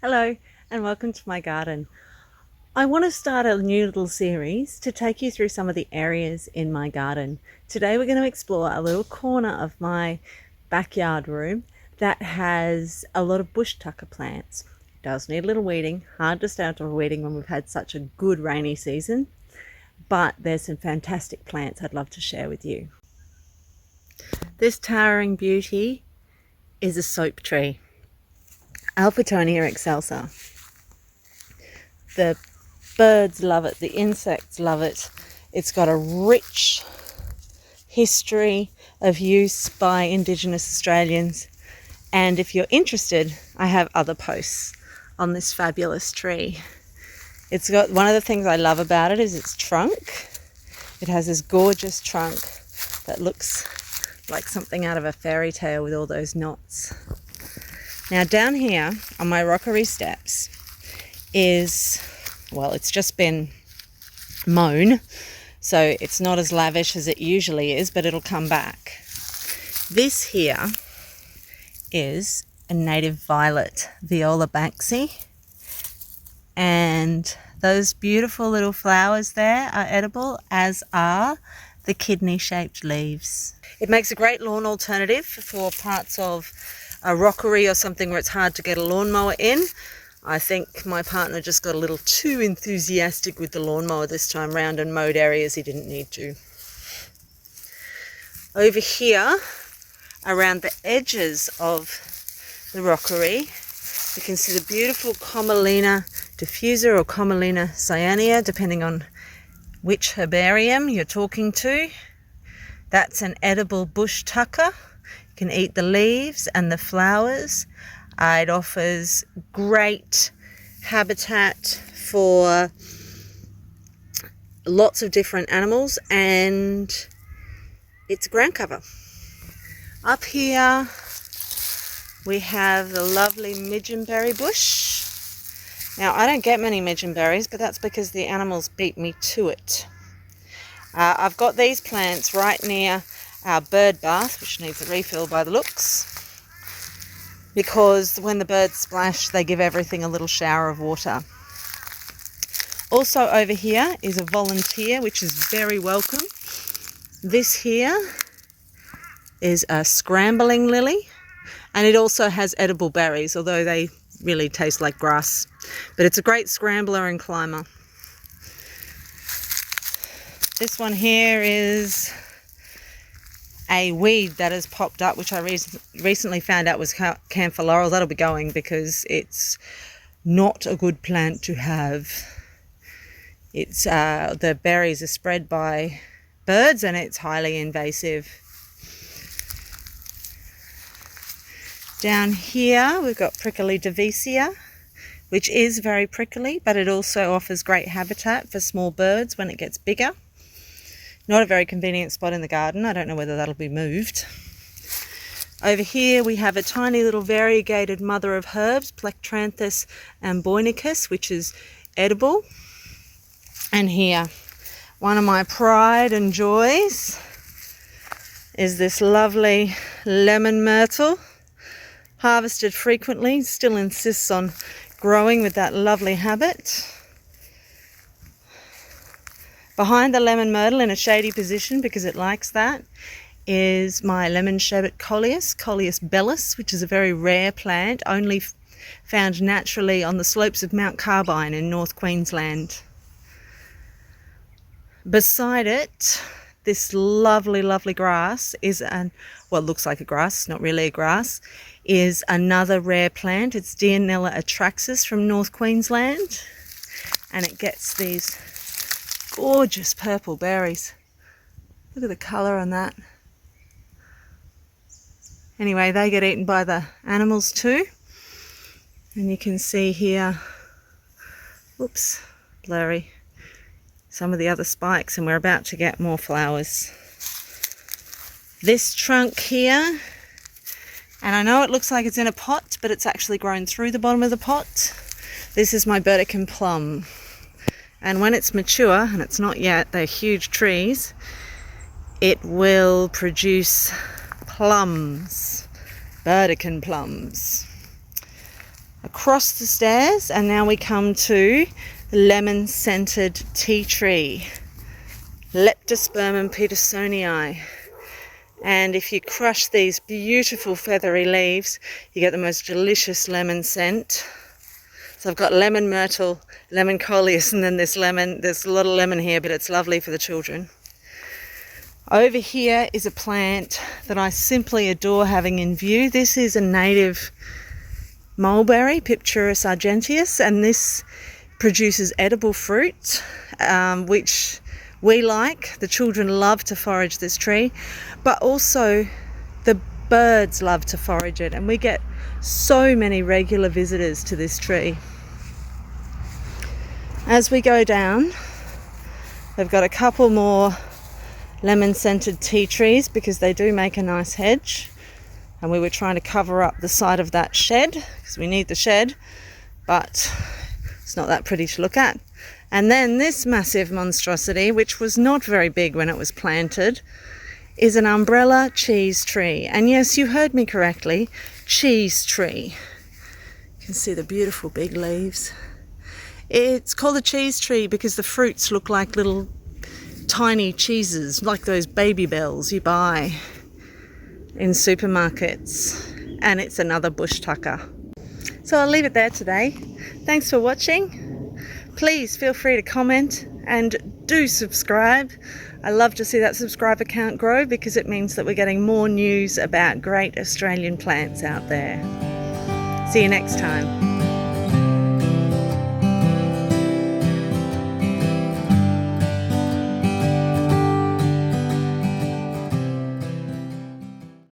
Hello and welcome to my garden. I want to start a new little series to take you through some of the areas in my garden. Today we're going to explore a little corner of my backyard room that has a lot of bush tucker plants. It does need a little weeding, hard to stay out of weeding when we've had such a good rainy season, but there's some fantastic plants I'd love to share with you. This towering beauty is a soap tree, Alphitonia excelsa. The birds love it, the insects love it. It's got a rich history of use by Indigenous Australians, and if you're interested, I have other posts on this fabulous tree. It's got, one of the things I love about it is its trunk. It has this gorgeous trunk that looks like something out of a fairy tale with all those knots. Now down here on my rockery steps is, well, it's just been mown, so it's not as lavish as it usually is, but it'll come back. This here is a native violet, Viola banksii, and those beautiful little flowers there are edible, as are the kidney-shaped leaves. It makes a great lawn alternative for parts of a rockery or something where it's hard to get a lawnmower in. I think my partner just got a little too enthusiastic with the lawnmower this time round and mowed areas he didn't need to. Over here, around the edges of the rockery, you can see the beautiful Commelina diffusa or Commelina cyanea, depending on which herbarium you're talking to. That's an edible bush tucker. You can eat the leaves and the flowers. It offers great habitat for lots of different animals, and it's ground cover. Up here we have the lovely midgeonberry bush. Now I don't get many midgeonberries, but that's because the animals beat me to it. I've got these plants right near our bird bath, which needs a refill by the looks, because when the birds splash, they give everything a little shower of water. Also over here is a volunteer, which is very welcome. This here is a scrambling lily, and it also has edible berries, although they really taste like grass. But it's a great scrambler and climber. This one here is a weed that has popped up, which I recently found out was camphor laurel. That'll be going because it's not a good plant to have. It's the berries are spread by birds and it's highly invasive. Down here we've got prickly divisia, which is very prickly, but it also offers great habitat for small birds when it gets bigger. Not a very convenient spot in the garden. I don't know whether that'll be moved. Over here we have a tiny little variegated mother of herbs, Plectranthus amboinicus, which is edible. And here, one of my pride and joys is this lovely lemon myrtle, harvested frequently, still insists on growing with that lovely habit. Behind the lemon myrtle, in a shady position because it likes that, is my lemon sherbet coleus, Coleus bellis, which is a very rare plant, only found naturally on the slopes of Mount Carbine in North Queensland. Beside it, this lovely, lovely grass is well, it looks like a grass, not really a grass, is another rare plant. It's Dianella atraxis from North Queensland, and it gets these gorgeous purple berries. Look at the colour on that. Anyway, they get eaten by the animals too. And you can see here, whoops, blurry, some of the other spikes, and we're about to get more flowers. This trunk here, and I know it looks like it's in a pot, but it's actually grown through the bottom of the pot. This is my Burdekin plum. And when it's mature, and it's not yet, they're huge trees, it will produce plums, Burdekin plums. across the stairs, and now we come to the lemon scented tea tree, Leptospermum petersonii. And if you crush these beautiful feathery leaves, you get the most delicious lemon scent. So I've got lemon myrtle, lemon coleus, and then this lemon. There's a lot of lemon here, but it's lovely for the children. Over here is a plant that I simply adore having in view. This is a native mulberry, Pipturus argenteus, and this produces edible fruit, which we like. The children love to forage this tree, but also the birds love to forage it, and we get so many regular visitors to this tree. As we go down, they've got a couple more lemon scented tea trees because they do make a nice hedge, and we were trying to cover up the side of that shed because we need the shed, but it's not that pretty to look at. And then this massive monstrosity, which was not very big when it was planted, is an umbrella cheese tree. And yes, you heard me correctly, cheese tree. You can see the beautiful big leaves. It's called a cheese tree because the fruits look like little tiny cheeses, like those Baby Bells you buy in supermarkets. And it's another bush tucker. So I'll leave it there today. Thanks for watching. Please feel free to comment and do subscribe. I love to see that subscriber count grow because it means that we're getting more news about great Australian plants out there. See you next time.